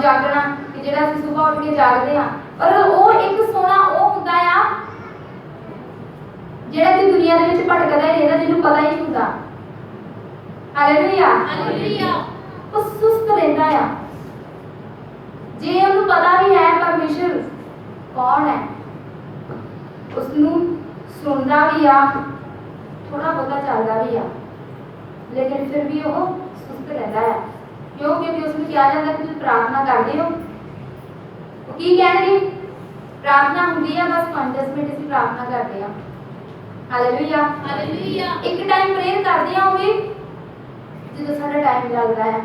और जागना कि जेड़ा असीं सुबह उठ के जागदे हां, पर वो एक सोना वो हुंदा आ जेड़ा कि दुनिया दे विच भटकदा ही रहंदा, जिन्हों पता ही नहीं हुंदा। Hallelujah hallelujah. वो सुस्त रहंदा आ। जे उन्हें पता भी है परमेश्वर कौन है, उसनू सुनदा भी आ, थोड़ा बहुत चलता भी आ, लेकिन फिर भी वो सुस्त रहता है। क्यों? क्योंकि उसमें क्या जाता कि तुम प्रार्थना करते हो, वो की कहणगे प्रार्थना होंदी है बस 5-10 मिनट असीं प्रार्थना करते हैं। Hallelujah hallelujah. एक टाइम प्रेयर करते हैं होगी जो साडा टाइम लगता है।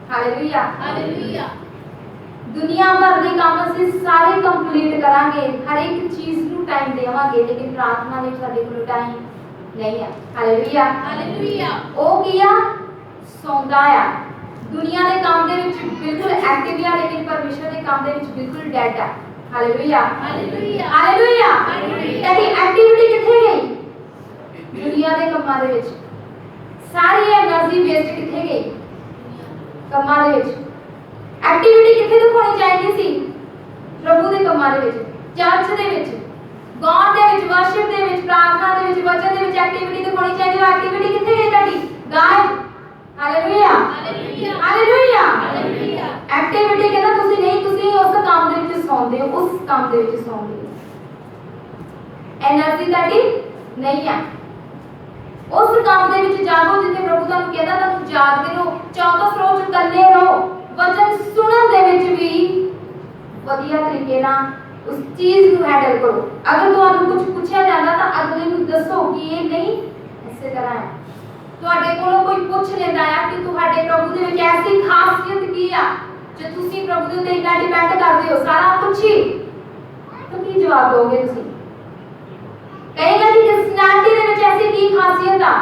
Hallelujah hallelujah. दुनिया भर के काम असीं सारे कंप्लीट करांगे, हर एक चीज़ नू टाइम देवांगे, लेकिन प्रार्थना लई साडे कोल टाइम नहीं है। Hallelujah hallelujah. ओ किया सौंदा आ, दुनिया के काम दे विच बिल्कुल एक्टिव है, लेकिन परमेश्वर के काम दे विच बिल्कुल डेड है। Hallelujah hallelujah hallelujah. तेरी एक्टिविटी किथे गई? दुनिया के कामां दे विच सारी एनर्जी वेस्ट किथे गई? कामां दे विच। एक्टिविटी किथे तो होनी चाहिए सी? प्रभु के कामां दे विच, चर्च दे विच, गाउन दे विच, वर्शिप दे विच, प्रार्थना दे विच, वचन दे विच एक्टिविटी तो होनी चाहिए। एक्टिविटी किथे गई ताडी? गायब। Hallelujah hallelujah hallelujah hallelujah. Activity कहना तुसी नहीं, तुसी उस काम दे विच सौंदे हो, उस काम दे विच सौंदे हो, एनर्जी ताडी नहीं है। उस काम दे विच जागो जिथे प्रभु तुहानू कहदा तुहानू जागदे रहो, चौकस रहो, चौकन्ने रहो, वचन सुनन दे विच भी वधिया तरीके नाल उस चीज नू हैंडल करो। अगर तुहानू कुछ पूछा जांदा तां अगले नू दसो कि ये नहीं इसे तरह है। तुहाडे कोलों कोई पूछ लेंदा है कि तुहाडे प्रभु दे विच ऐसी खासियत की आ जो तुसी प्रभु दे उत्ते इन्ना डिपेंड करदे हो, सारा पुछी तो की जवाब दोगे तुसी? कहेगा कि क्रिश्चियनिटी दे विच ऐसी की खासियत आ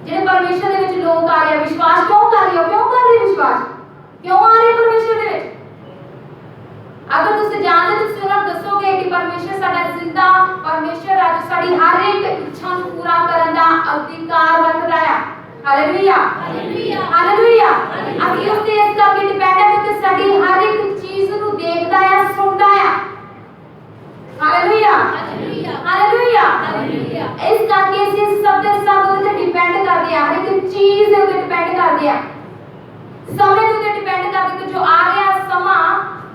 जिहड़े परमेश्वर दे विच लोग आ रहे, विश्वास क्यों कर रहे हो? क्यों कर रहे विश्वास? क्यों आ रहे परमेश्वर दे विच? अगर तुसी जानदे तो तुसी उन्हां नूं दसोगे कि परमेश्वर साडा जिंदा परमेश्वर है जो साडी हर एक इच्छा नूं पूरा करन दा अधिकार रखदा है। Hallelujah hallelujah hallelujah. असीं उस ते इस करके डिपेंड है क्योंकि साडी हर एक चीज नूं देखदा है, सुनदा है। Hallelujah hallelujah hallelujah hallelujah. इस करके असीं सब दे सब उते डिपेंड करदे आ, हर एक चीज दे उते डिपेंड करदे आ, समय दे उते डिपेंड करदे कि जो आ रहा समा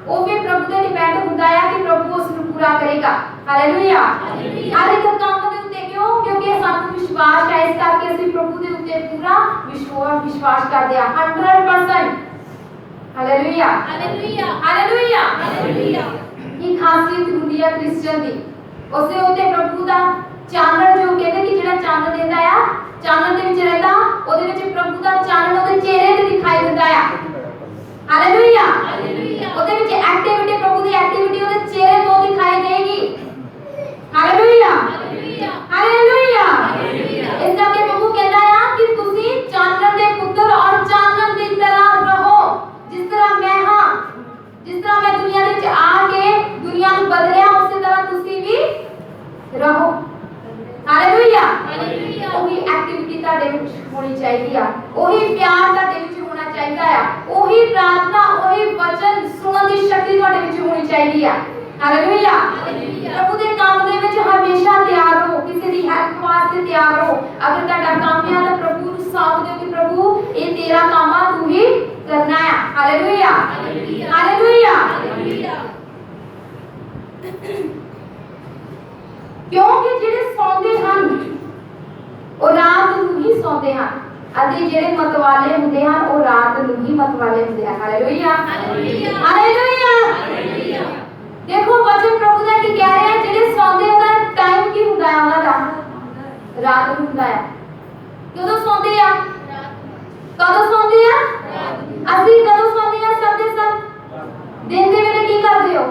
वो भी प्रभु ते डिपेंड हुंदा है कि प्रभु उस नूं पूरा करेगा। Hallelujah hallelujah. हर एक काम दे उते क्यों? क्योंकि सानू विश्वास है, इस करके असीं प्रभु दे उते पूरा विश्वास करदे आ 100%। Hallelujah hallelujah hallelujah hallelujah. ये खासियत हुंदी है क्रिश्चियन दी। उसे उते प्रभु दा चानण जो कहते कि जेड़ा चानण देंदा आ, चानण दे विच रहंदा, ओदे विच प्रभु दा चानण ओदे चेहरे ते दिखाई दिंदा आ। Hallelujah hallelujah. ओदे विच एक्टिविटी, प्रभु दी एक्टिविटी ओदे चेहरे तो दिखाई देगी। Hallelujah hallelujah hallelujah hallelujah. इस करके प्रभु कहता है कि तुसी चानण दे पुत्र और चानण दी तरह रहो, जिस तरह मैं हां, जिस तरह मैं दुनिया दे विच आके दुनिया नूं बदलिया उसी तरह तुसी भी रहो। Hallelujah hallelujah. ओही एक्टिविटी ताडे विच होनी चाहिए आ, ओही प्यार ताडे विच होना चाहिए आ, ओही प्रार्थना, ओही वचन सुनन दी शक्ति तुहाडे विच होनी चाहिए आ। Hallelujah hallelujah. प्रभु दे काम दे विच हमेशा तैयार रहो, किसी दी हेल्प वास्ते तैयार रहो। अगर तुहाडा काम है तो प्रभु नूं सौंप दिओ कि प्रभु ये तेरा काम आ, तू ही करना है। Hallelujah hallelujah hallelujah hallelujah. क्योंकि जेड़े सौंदे हन वो रात नूं ही सौंदे हन, अते जेड़े मतवाले हुंदे हन वो रात नूं ही मतवाले हुंदे हन। Hallelujah hallelujah hallelujah hallelujah. देखो वचन प्रभु दा की कह रहे हैं, जेड़े सौंदे उदा टाइम की हुंदा है, उन्हां दा रात नूं हुंदा है। कदों सौंदे आ? कदों सौंदे आ? असीं कदों सौंदे आ? सब दे सब दिन दे वेले की करदे हो?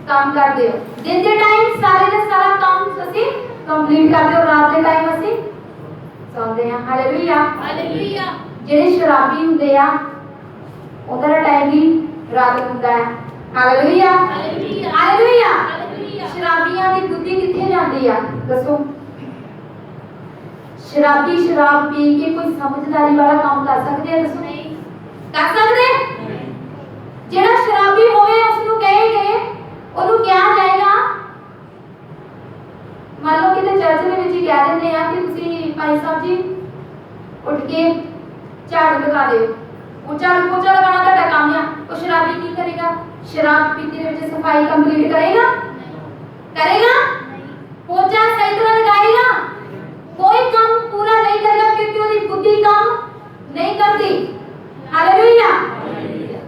काम करदे हो। दिन दे टाइम सारे दे सारा काम असीं कंप्लीट करदे हो, रात दे टाइम असीं सौंदे आ। Hallelujah hallelujah. जेड़े शराबी हुंदे आ उनका टाइम भी रात हुंदा है। Hallelujah hallelujah hallelujah hallelujah. शराबियां दी बुद्धि किथे जांदी आ? दसो। शराबी शराब पी के कोई समझदारी वाला काम कर सकते हैं? दसो। नहीं कर सकते। दिखा दो, पोचा लगाना ਤੁਹਾਡਾ काम है। वो शराबी की करेगा? शराब पीते हुए सफाई कंप्लीट करेगा? करेगा? पोचा सही तरह लगाएगा? कोई काम पूरा नहीं करेगा क्योंकि उसकी बुद्धि काम नहीं करती। हालेलुया।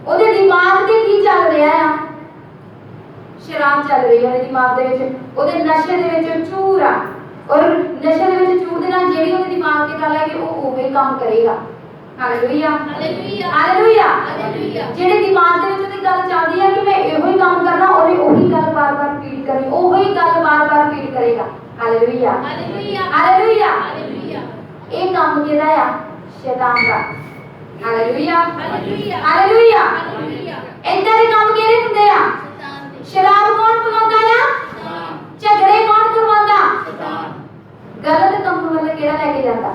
ਉਹਦੇ ਦਿਮਾਗ ਤੇ ਕੀ ਚੱਲ ਰਿਹਾ ਆ? शराब चल रही है दिमाग ਦੇ ਵਿੱਚ, ਉਹਦੇ ਨਸ਼ੇ ਦੇ ਵਿੱਚ ਚੂਰ ਆ, ਔਰ ਨਸ਼ੇ ਦੇ ਵਿੱਚ ਚੂਰ ਦੇ ਨਾਲ ਜਿਹੜੀ ਉਹਦੇ ਦਿਮਾਗ ਤੇ ਗੱਲ ਹੈ ਕਿ ਉਹ ਉਹੀ ਕੰਮ ਕਰੇਗਾ। Hallelujah hallelujah hallelujah hallelujah. ਜਿਹੜੇ ਦਿਮਾਗ ਦੇ ਵਿੱਚ ਉਹਦੀ ਗੱਲ ਚੱਲਦੀ ਹੈ ਕਿ ਮੈਂ ਇਹੋ ਹੀ ਕੰਮ ਕਰਨਾ, ਉਹਨੇ ਉਹੀ ਗੱਲ ਬਾਰ-ਬਾਰ ਰਿਪੀਟ ਕਰਨੀ, ਉਹੀ ਗੱਲ ਬਾਰ-ਬਾਰ ਰਿਪੀਟ ਕਰੇਗਾ। Hallelujah hallelujah hallelujah hallelujah. ਇਹ ਕੰਮ ਕਿਹਦਾ ਆ? ਸ਼ੈਤਾਨ ਦਾ। Hallelujah hallelujah hallelujah hallelujah. ਇੰਦਾਂ ਦੇ ਕੰਮ ਕਿਹੜੇ ਹੁੰਦੇ ਆ? शराब कौन पिलाता है? झगड़े कौन करवाता? गलत काम वाला केड़ा लेके जाता?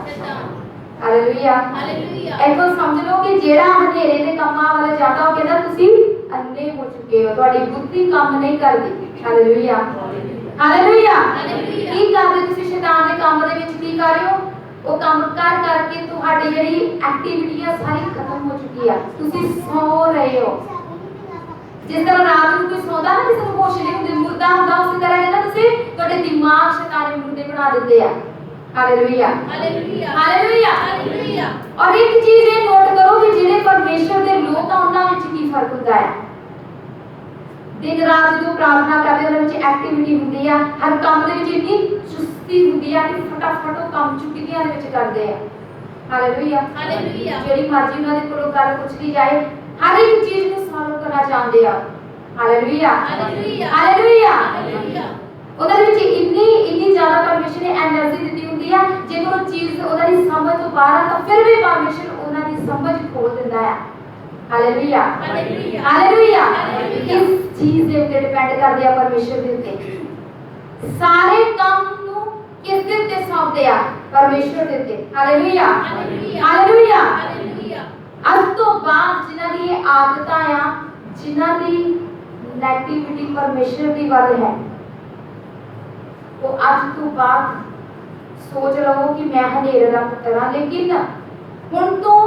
Hallelujah hallelujah. ऐसो समझ लो कि जेड़ा हनेरे दे कामां वाला जाता, वो कहता तुसी अन्ने हो चुके हो, ਤੁਹਾਡੀ ਬੁੱਧੀ ਕੰਮ ਨਹੀਂ ਕਰਦੀ। ਹਾਲੇਲुया ਹਾਲੇਲुया ਹਾਲੇਲुया। ਕੀ ਕਰਦੇ ਤੁਸੀਂ? ਸ਼ੈਤਾਨ ਦੇ ਕੰਮ ਦੇ ਵਿੱਚ ਕੀ ਕਰ ਰਹੇ ਹੋ? ਉਹ ਕੰਮ ਕਰ ਕਰਕੇ ਤੁਹਾਡੀ ਜਿਹੜੀ ਐਕਟੀਵਿਟੀ ਆ ਸਾਰੀ ਖਤਮ ਹੋ ਚੁੱਕੀ ਆ, ਤੁਸੀਂ ਸੌ ਰਹੇ ਹੋ। जिस तरह रात में कोई सोता ना, जिस होश नहीं होंगे, मुर्दा होता, उसी तरह कहना तुसी ਤੁਹਾਡੇ दिमाग शैतान ने मुर्दे बना देते हैं। Hallelujah hallelujah hallelujah hallelujah. और एक चीज ये नोट करो कि ਜਿਹੜੇ ਪਰਮੇਸ਼ਰ ਦੇ ਲੋਕ ਆ ਉਹਨਾਂ ਵਿੱਚ ਕੀ ਫਰਕ ਹੁੰਦਾ ਹੈ। दिन रात जो प्रार्थना करते हैं उनमें एक्टिविटी ਹੁੰਦੀ ਆ, हर काम ਦੇ ਵਿੱਚ ਇੰਨੀ ਚੁਸਤੀ ਹੁੰਦੀ ਆ ਕਿ ਫਟਾਫਟ ਉਹ ਕੰਮ ਚੁੱਕੀਆਂ ਦੇ ਵਿੱਚ ਕਰਦੇ ਆ। ਹਾਲੇਲੁया ਹਾਲੇਲੁया। ਜਿਹੜੀ ਮਰਜ਼ੀ ਉਹਨਾਂ ਦੇ ਕੋਲੋਂ ਗੱਲ ਪੁੱਛੀ ਜਾਏ, हर एक चीज को सॉल्व करना चाहते हैं। Hallelujah hallelujah hallelujah hallelujah. उधर ਵਿੱਚ ਇੰਨੀ ਜ਼ਿਆਦਾ ਪਰਮੇਸ਼ਰ ਨੇ એનર્ਜੀ ਦਿੱਤੀ ਹੁੰਦੀ ਆ, ਜੇਕਰ ਉਹ ਚੀਜ਼ ਉਹਨਾਂ ਦੀ ਸਮਝ ਤੋਂ ਬਾਹਰ ਆ ਤਾਂ ਫਿਰ ਵੀ ਪਰਮੇਸ਼ਰ ਉਹਨਾਂ ਦੀ ਸਮਝ ਖੋਲ ਦਿੰਦਾ ਹੈ। ਹਾਲੇਲੁया ਹਾਲੇਲੁया ਹਾਲੇਲੁया। ਇਸ ਚੀਜ਼ ਦੇ ਉੱਤੇ ਡਿਪੈਂਡ ਕਰਦੇ ਆ ਪਰਮੇਸ਼ਰ ਦੇ ਉੱਤੇ। ਸਾਰੇ ਕੰਮ ਨੂੰ ਕਿਸ ਦੇ ਉੱਤੇ ਸੌਂਪਦੇ ਆ? ਪਰਮੇਸ਼ਰ ਦੇ ਉੱਤੇ। ਹਾਲੇਲੁया ਹਾਲੇਲੁया ਹਾਲੇਲੁया ਹਾਲੇਲੁया। ਅੱਜ ਤੋਂ ਬਾਅਦ ਜਿਨ੍ਹਾਂ ਦੀ ਇਹ ਆਦਤਾਂ ਆ, ਜਿਨ੍ਹਾਂ ਦੀ ਨੈਗੇਟਿਵਿਟੀ ਪਰਮੇਸ਼ਰ ਦੀ ਵੱਲ ਹੈ, ਉਹ ਅੱਜ ਤੋਂ ਬਾਅਦ ਸੋਚ ਲਵੋ ਕਿ ਮੈਂ ਹਨੇਰੇ ਦਾ ਪੁੱਤਰ ਹਾਂ। ਲੇਕਿਨ ਹੁਣ ਤੋਂ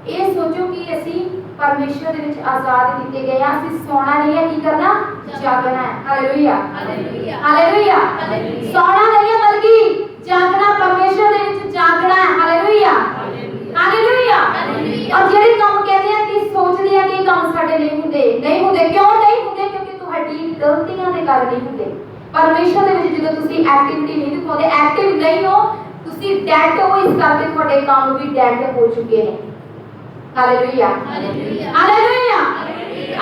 ਇਹ ਸੋਚੋ ਕਿ ਅਸੀਂ ਪਰਮੇਸ਼ਰ ਦੇ ਵਿੱਚ ਆਜ਼ਾਦ ਕੀਤੇ ਗਏ ਹਾਂ। ਅਸੀਂ ਸੌਣਾ ਨਹੀਂ ਹੈ, ਕੀ ਕਰਨਾ? ਜਾਗਣਾ ਹੈ। ਹਾਲੇਲੁਇਆ ਹਾਲੇਲੁਇਆ ਹਾਲੇਲੁਇਆ ਹਾਲੇਲੁਇਆ। ਸੌਣਾ ਨਹੀਂ ਹੈ ਬਲਕਿ ਜਾਗਣਾ, ਪਰਮੇਸ਼ਰ ਦੇ ਵਿੱਚ ਜਾਗਣਾ ਹੈ। ਹਾਲੇਲੁਇਆ ਹਾਲੇਲੁਇਆ ਹਾਲੇਲੁਇਆ। और ਜਿਹੜੇ ਕੰਮ ਕਹਿੰਦੇ ਆ ਕਿ ਸੋਚਦੇ ਆ ਕਿ ਇਹ ਕੰਮ ਸਾਡੇ ਨਹੀਂ ਹੁੰਦੇ, ਨਹੀਂ ਹੁੰਦੇ। ਕਿਉਂ ਨਹੀਂ ਹੁੰਦੇ? ਕਿਉਂਕਿ ਤੁਹਾਡੀ ਗਲਤੀਆਂ ਦੇ ਕਾਰਨ ਨਹੀਂ ਹੁੰਦੇ। ਪਰਮੇਸ਼ਰ ਦੇ ਵਿੱਚ ਜਦੋਂ ਤੁਸੀਂ ਐਕਟੀਵਿਟੀ ਨਹੀਂ ਦਿਖਾਉਂਦੇ, ਐਕਟਿਵ ਨਹੀਂ ਹੋ, ਤੁਸੀਂ ਡੈਡ ਹੋ, ਇਸ ਕਰਕੇ ਤੁਹਾਡੇ ਕੰਮ ਵੀ ਡੈਡ ਹੋ ਚੁੱਕੇ ਨੇ। ਹਾਲੇਲੁਇਆ ਹਾਲੇਲੁਇਆ ਹਾਲੇਲੁਇਆ।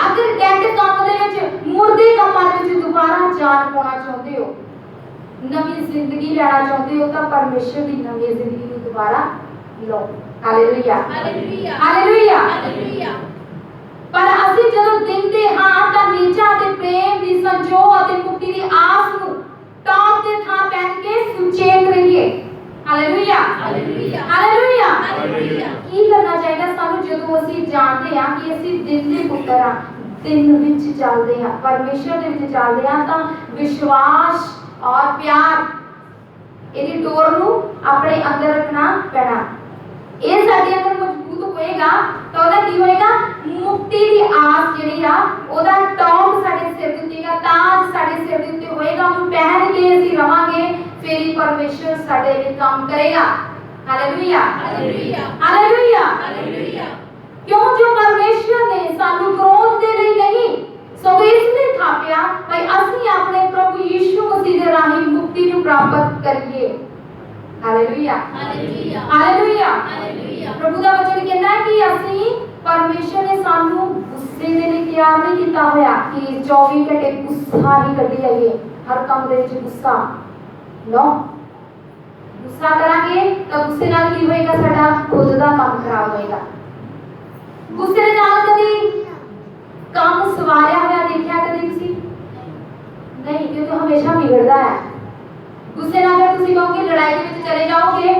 ਅਗਰ ਡੈਡ ਕੰਮ ਦੇ ਵਿੱਚ, ਮੁਰਦੇ ਕੰਮਾਂ ਦੇ ਵਿੱਚ ਦੁਬਾਰਾ ਜਾਨ ਪਾਉਣਾ ਚਾਹੁੰਦੇ ਹੋ, ਨਵੀਂ ਜ਼ਿੰਦਗੀ ਲੈਣਾ ਚਾਹੁੰਦੇ ਹੋ, ਤਾਂ ਪਰਮੇਸ਼ਰ ਦੀ ਨਵੀਂ ਜ਼ਿੰਦਗੀ ਨੂੰ ਦੁਬਾਰਾ ਲਓ। ਹਾਲੇਲੁਇਆ ਹਾਲੇਲੁਇਆ ਹਾਲੇਲੁਇਆ ਹਾਲੇਲੁਇਆ। ਪਰ ਅਸੀਂ ਜਦੋਂ ਦਿੰਦੇ ਹਾਂ ਤਾਂ ਨੀਚਾ ਤੇ ਪ੍ਰੇਮ ਦੀ ਸੰਜੋਗ ਅਤੇ ਮੁਕਤੀ ਦੀ ਆਸ ਨੂੰ ਟੌਪ ਤੇ ਥਾਂ ਬੈਠ ਕੇ ਸੁਚੇਤ ਰਹੀਏ। ਹਾਲੇਲੁਇਆ ਹਾਲੇਲੁਇਆ ਹਾਲੇਲੁਇਆ ਹਾਲੇਲੁਇਆ। ਕੀ ਕਰਨਾ ਚਾਹੀਦਾ ਸਾਨੂੰ ਜਦੋਂ ਅਸੀਂ ਜਾਣਦੇ ਹਾਂ ਕਿ ਅਸੀਂ ਦਿਨ ਦੇ ਪੁੱਤਰ ਹਾਂ, ਦਿਨ ਵਿੱਚ ਚੱਲਦੇ ਹਾਂ, ਪਰਮੇਸ਼ਰ ਦੇ ਵਿੱਚ ਚੱਲਦੇ ਹਾਂ, ਤਾਂ ਵਿਸ਼ਵਾਸ ਔਰ ਪਿਆਰ ਇਹਦੀ ਡੋਰ ਨੂੰ ਆਪਣੇ ਅੰਦਰ ਰੱਖਣਾ ਪੈਣਾ। ਇਹ ਸਾਡੇ ਅੰਦਰ ਮਜ਼ਬੂਤ ਹੋਏਗਾ ਤਾਂ ਉਹਦਾ ਕੀ ਹੋਏਗਾ? ਮੁਕਤੀ ਦੀ ਆਸ ਜਿਹੜੀ ਆ, ਉਹਦਾ ਟੌਪ ਸਾਡੇ ਸਿਰ ਦੇ ਉੱਤੇ, ਤਾਜ ਸਾਡੇ ਸਿਰ ਦੇ ਉੱਤੇ ਹੋਏਗਾ। ਉਹਨੂੰ ਪਹਿਨ ਕੇ ਅਸੀਂ ਰਵਾਂਗੇ, ਫਿਰ ਹੀ ਪਰਮੇਸ਼ਰ ਸਾਡੇ ਲਈ ਕੰਮ ਕਰੇਗਾ। ਹਾਲੇਲੁਇਆ ਹਾਲੇਲੁਇਆ ਹਾਲੇਲੁਇਆ ਹਾਲੇਲੁਇਆ। ਕਿਉਂ? ਜੋ ਪਰਮੇਸ਼ਰ ਨੇ ਸਾਨੂੰ ਕ੍ਰੋਧ ਦੇ ਲਈ ਨਹੀਂ, ਸਗੋਂ ਇਸ ਨੇ ਥਾਪਿਆ ਭਾਈ ਅਸੀਂ ਆਪਣੇ ਪ੍ਰਭੂ ਯਿਸੂ ਮਸੀਹ ਦੇ ਰਾਹੀਂ ਮੁਕਤੀ ਨੂੰ ਪ੍ਰਾਪਤ ਕਰੀਏ। ਹਾਲੇਲੁਇਆ ਹਾਲੇਲੁਇਆ ਹਾਲੇਲੁਇਆ ਹਾਲੇਲੁਇਆ। ਪ੍ਰਭੂ ਦਾ ਵਚਨ ਕਹਿੰਦਾ ਹੈ ਕਿ ਅਸੀਂ, ਪਰਮੇਸ਼ਰ ਨੇ ਸਾਨੂੰ ਗੁੱਸੇ ਦੇ ਲਈ ਤਿਆਰ ਨਹੀਂ ਕੀਤਾ ਹੋਇਆ ਕਿ 24 ਘੰਟੇ ਗੁੱਸਾ ਹੀ ਕੱਢੀ ਜਾਈਏ, ਹਰ ਕੰਮ ਦੇ ਵਿੱਚ ਗੁੱਸਾ। ਨੋ, ਗੁੱਸਾ ਕਰਾਂਗੇ ਤਾਂ ਗੁੱਸੇ ਨਾਲ ਕੀ ਹੋਏਗਾ? ਸਾਡਾ ਖੁਦ ਦਾ ਕੰਮ ਖਰਾਬ ਹੋਏਗਾ। ਗੁੱਸੇ ਦੇ ਨਾਲ ਕਦੀ ਕੰਮ ਸਵਾਰਿਆ ਹੋਇਆ ਦੇਖਿਆ ਕਦੀ ਤੁਸੀਂ? ਨਹੀਂ, ਕਿਉਂਕਿ ਹਮੇਸ਼ਾ ਵਿਗੜਦਾ ਹੈ। ਗੁੱਸੇ ਨਾਲ ਅਗਰ ਤੁਸੀਂ ਕਹੋਗੇ ਲੜਾਈ ਦੇ ਵਿੱਚ ਚਲੇ ਜਾਓਗੇ,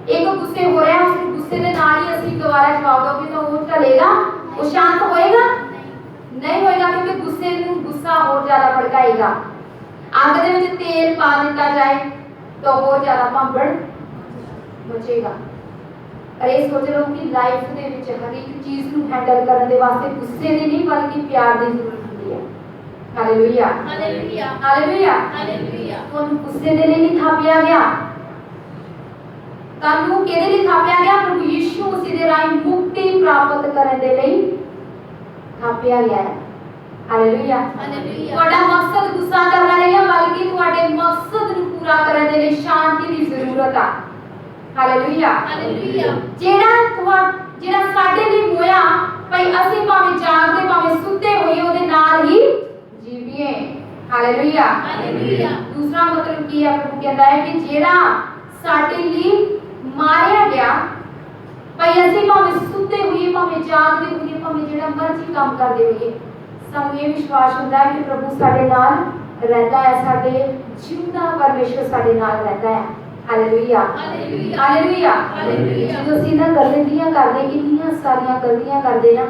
ਇੱਕ ਗੁੱਸੇ ਹੋ ਰਿਹਾ, ਉਸ ਗੁੱਸੇ ਦੇ ਨਾਲ ਹੀ ਅਸੀਂ ਦੁਬਾਰਾ ਜਵਾਬ ਦੋਗੇ ਤਾਂ ਉਹ ਢਲੇਗਾ? ਉਹ ਸ਼ਾਂਤ ਹੋਏਗਾ? ਨਹੀਂ ਹੋਏਗਾ, ਕਿਉਂਕਿ ਗੁੱਸੇ ਨੂੰ ਗੁੱਸਾ ਹੋਰ ਜ਼ਿਆਦਾ ਭੜਕਾਏਗਾ। ਅੱਗ ਦੇ ਵਿੱਚ ਤੇਲ ਪਾ ਦਿੱਤਾ ਜਾਏ ਤਾਂ ਹੋਰ ਜ਼ਿਆਦਾ ਭੰਬੜ ਮਚੇਗਾ। और ये सोच लो कि लाइफ ਦੇ ਵਿੱਚ हर एक चीज ਨੂੰ हैंडल ਕਰਨ ਦੇ ਵਾਸਤੇ ਗੁੱਸੇ ਦੀ नहीं बल्कि प्यार ਦੀ ਜ਼ਰੂਰਤ ਹੁੰਦੀ ਹੈ। Hallelujah hallelujah hallelujah hallelujah. ਤੁਹਾਨੂੰ ਗੁੱਸੇ ਦੇ ਲਈ ਨਹੀਂ ਥਾਪਿਆ ਗਿਆ, ਤੁਹਾਨੂੰ ਕਿਹਦੇ ਲਈ ਥਾਪਿਆ ਗਿਆ? ਪ੍ਰਭੂ ਯਿਸੂ ਮਸੀਹ ਦੇ ਰਾਹੀਂ ਮੁਕਤੀ ਪ੍ਰਾਪਤ ਕਰਨ ਦੇ ਲਈ ਥਾਪਿਆ ਗਿਆ ਹੈ। Hallelujah hallelujah. ਤੁਹਾਡਾ ਮਕਸਦ ਗੁੱਸਾ ਕਰਨਾ ਨਹੀਂ ਹੈ, ਬਲਕਿ ਤੁਹਾਡੇ ਮਕਸਦ ਨੂੰ ਪੂਰਾ ਕਰਨ ਦੇ ਲਈ ਸ਼ਾਂਤੀ ਦੀ ਜ਼ਰੂਰਤ ਹੈ। Hallelujah hallelujah. ਜਿਹੜਾ ਸਾਡੇ ਲਈ ਹੋਇਆ ਭਈ ਅਸੀਂ ਭਾਵੇਂ ਜਾਗਦੇ ਭਾਵੇਂ ਸੁੱਤੇ ਹੋਈਏ ਉਹਦੇ ਨਾਲ ਹੀ ਜੀਵੀਏ। Hallelujah hallelujah. ਦੂਸਰਾ ਮਤਲਬ ਕੀ ਹੈ? ਪ੍ਰਭੂ ਕਹਿੰਦਾ ਹੈ ਕਿ ਜਿਹੜਾ ਸਾਡੇ ਲਈ ਮਾਰਿਆ ਗਿਆ ਭਈ ਅਸੀਂ ਭਾਵੇਂ ਸੁੱਤੇ ਹੋਈਏ ਭਾਵੇਂ ਜਾਗਦੇ ਹੋਈਏ ਭਾਵੇਂ ਜਿਹੜਾ ਮਰਜ਼ੀ ਕੰਮ ਕਰਦੇ ਹੋਈਏ, ਸਾਨੂੰ ਇਹ ਵਿਸ਼ਵਾਸ ਹੁੰਦਾ ਹੈ ਕਿ ਪ੍ਰਭੂ ਸਾਡੇ ਨਾਲ ਰਹਿੰਦਾ ਹੈ, ਸਾਡੇ ਜਿਉਂਦਾ ਪਰਮੇਸ਼ਰ ਸਾਡੇ ਨਾਲ ਰਹਿੰਦਾ ਹੈ। Hallelujah hallelujah hallelujah hallelujah. ਜਦੋਂ ਅਸੀਂ ਨਾ ਗਲਤੀਆਂ ਕਰਦੇ, ਇੰਨੀਆਂ ਸਾਰੀਆਂ ਗਲਤੀਆਂ ਕਰਦੇ ਨਾ,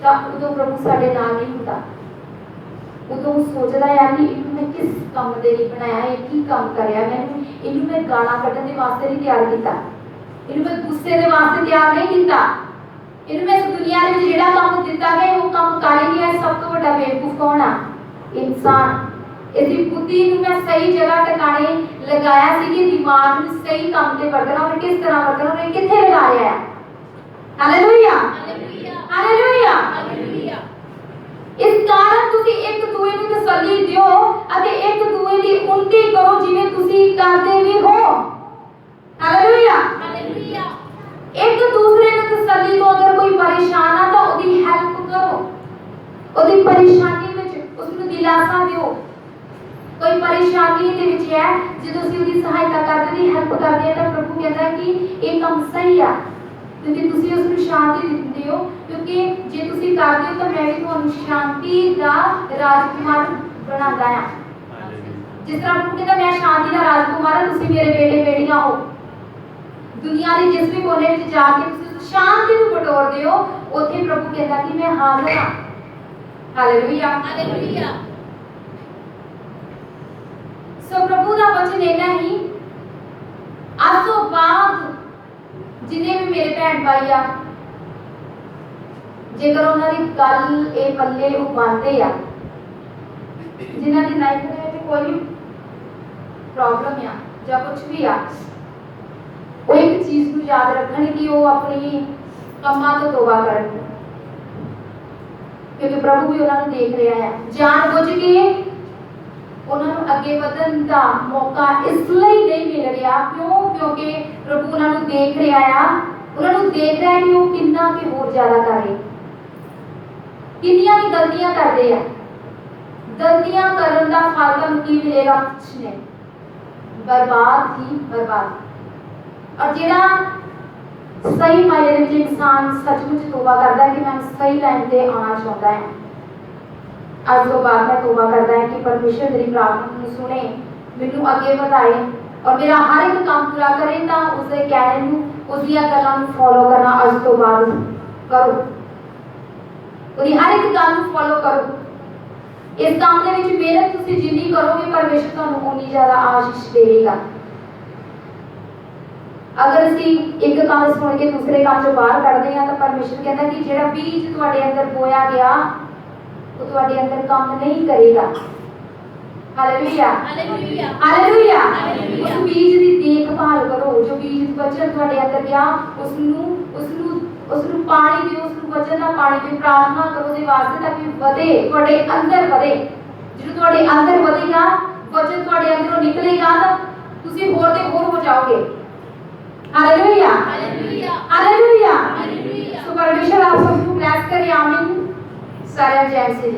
ਤਾਂ ਉਦੋਂ ਪ੍ਰਭੂ ਸਾਡੇ ਨਾਲ ਨਹੀਂ ਹੁੰਦਾ। ਉਦੋਂ ਸੋਚਦਾ ਹੈ ਕਿ ਇਹਨੂੰ ਮੈਂ ਕਿਸ ਕੰਮ ਦੇ ਲਈ ਬਣਾਇਆ, ਇਹ ਕੀ ਕੰਮ ਕਰਿਆ, ਇਹਨੂੰ ਮੈਂ ਗਾਲਾਂ ਕੱਢਣ ਦੇ ਵਾਸਤੇ ਨਹੀਂ ਤਿਆਰ ਕੀਤਾ, ਇਹਨੂੰ ਮੈਂ ਗੁੱਸੇ ਦੇ ਵਾਸਤੇ ਤਿਆਰ ਨਹੀਂ ਕੀਤਾ, ਇਹਨੂੰ ਮੈਂ ਇਸ ਦੁਨੀਆ ਦੇ ਵਿੱਚ ਜਿਹੜਾ ਕੰਮ ਦਿੱਤਾ ਗਿਆ ਉਹ ਕੰਮ ਕਰ ਹੀ ਨਹੀਂ। ਸਭ ਤੋਂ ਵੱਡਾ ਬੇਵਕੂਫ ਕੌਣ ਆ? ਇਨਸਾਨ। इसकी बुद्धि ਨੂੰ ਮੈਂ ਸਹੀ ਜਗ੍ਹਾ ਟਿਕਾਣੇ ਲਗਾਇਆ ਸੀ ਕਿ ਦਿਮਾਗ ਨੂੰ ਸਹੀ ਕੰਮ ਤੇ ਵਰਤਣਾ, और किस तरह वरतना ਉਹਨੇ ਕਿੱਥੇ ਲਗਾਇਆ ਹੈ। Hallelujah hallelujah hallelujah hallelujah. ਇਸ ਕਾਰਨ ਤੁਸੀਂ ਇੱਕ ਦੂਏ ਨੂੰ ਤਸੱਲੀ ਦਿਓ ਅਤੇ ਇੱਕ ਦੂਏ ਦੀ ਉਨਤੀ ਕਰੋ ਜਿਵੇਂ ਤੁਸੀਂ ਕਰਦੇ ਵੀ ਹੋ। Hallelujah hallelujah. ਇੱਕ ਦੂਸਰੇ ਨੂੰ ਤਸੱਲੀ ਦਿਓ। ਅਗਰ ਕੋਈ ਪਰੇਸ਼ਾਨ ਆ ਤਾਂ ਉਹਦੀ ਹੈਲਪ ਕਰੋ, ਉਹਦੀ ਪਰੇਸ਼ਾਨੀ ਵਿੱਚ ਉਸ ਨੂੰ ਦਿਲਾਸਾ ਦਿਓ। कोई परेशानी ਦੇ ਵਿੱਚ ਹੈ, ਜਦੋਂ ਅਸੀਂ ਉਹਦੀ ਸਹਾਇਤਾ ਕਰਦੇ ਦੀ ਹੈਲਪ ਕਰਦੇ ਆ ਤਾਂ ਪ੍ਰਭੂ ਕਹਿੰਦਾ ਕਿ ਇਹ ਕੰਮ ਸਹੀ ਆ, ਕਿਉਂਕਿ ਤੁਸੀਂ ਉਸ ਨੂੰ ਸ਼ਾਂਤੀ ਦਿੰਦੇ ਹੋ। ਕਿਉਂਕਿ ਜੇ ਤੁਸੀਂ ਕਰਦੇ ਹੋ ਤਾਂ ਮੈਂ ਵੀ ਤੁਹਾਨੂੰ ਸ਼ਾਂਤੀ ਦਾ ਰਾਜਕੁਮਾਰ ਬਣਾਉਂਦਾ ਆ। ਜਿਸ ਤਰ੍ਹਾਂ ਪ੍ਰਭੂ ਕਹਿੰਦਾ ਮੈਂ ਸ਼ਾਂਤੀ ਦਾ ਰਾਜਕੁਮਾਰ ਹਾਂ, ਤੁਸੀਂ ਮੇਰੇ ਬੇਟੇ ਬੇਟੀਆਂ ਹੋ। ਦੁਨੀਆ ਦੇ ਜਿਸ ਵੀ ਕੋਨੇ ਵਿੱਚ ਜਾ ਕੇ ਤੁਸੀਂ ਸ਼ਾਂਤੀ ਨੂੰ ਬਟੋਰਦੇ ਹੋ, ਉੱਥੇ ਪ੍ਰਭੂ ਕਹਿੰਦਾ ਕਿ ਮੈਂ ਹਾਜ਼ਰ ਹਾਂ। Hallelujah hallelujah. सो प्रभु का वचन लेना ही आज तो बाद जिन्हें भी मेरे भैन भाई आ जेकर उन्होंने गल ए पल्ले वो मानते आ जिन्हों की लाइफ में कोई भी प्रॉब्लम आ या कुछ भी आ, वो एक चीज को याद रखन कि वो अपनी कमां तो तौबा करन, क्योंकि प्रभु भी उन्होंने देख रहा है। जान बुझ के उन्होंने अगे बढ़न का मौका इसलिए नहीं मिल रहा, क्यों? क्योंकि प्रभु उन्होंने देख रहा है, उन्होंने देख रहा है कि वो कितना के और ज्यादा करे, कितनियां की गलतियां करते हैं। गलतियां करन का फल तुहानू की मिलेगा? कुछ नहीं, बर्बाद ही बर्बाद। और जेड़ा सही मायने में इंसान सचमुच तौबा करता है कि मैं सही लाइन पे आना चाहता है, आज तो बाद में तौबा करता है कि परमेश्वर मेरी प्रार्थना को सुने, मैनू आगे बढ़ाए और मेरा हर एक काम पूरा करे, तो उसके कहने नू उसदियां गल्लां नू फॉलो करना आज तो बाद करो, उसदी हर एक गल नू फॉलो करो। इस काम दे विच मेहनत तुसीं जिन्नी करोगे परमेश्वर तुहानू उन्नी ज़्यादा आशीष देगा। अगर असीं एक काम सुन के दूसरे काम चों बाहर कढदे हां तां परमेश्वर कहंदा कि जिहड़ा बीज तुहाडे अंदर बोया गया वो तुम्हारे अंदर काम नहीं करेगा। Hallelujah hallelujah hallelujah. उस बीज की देखभाल करो, जो बीज वचन तुम्हारे अंदर गया उसनु पानी दियो, उसनु वचन का पानी दियो, प्रार्थना करो दे वास्ते ताकि वधे, तुम्हारे अंदर वधे। जो तुम्हारे अंदर वधेगा वचन तुम्हारे अंदरों निकलेगा तो तुसी होर ते होर हो जाओगे। Hallelujah hallelujah hallelujah hallelujah. सो परमेश्वर आप सबको ब्लेस करे। आमीन। सारे जय श्री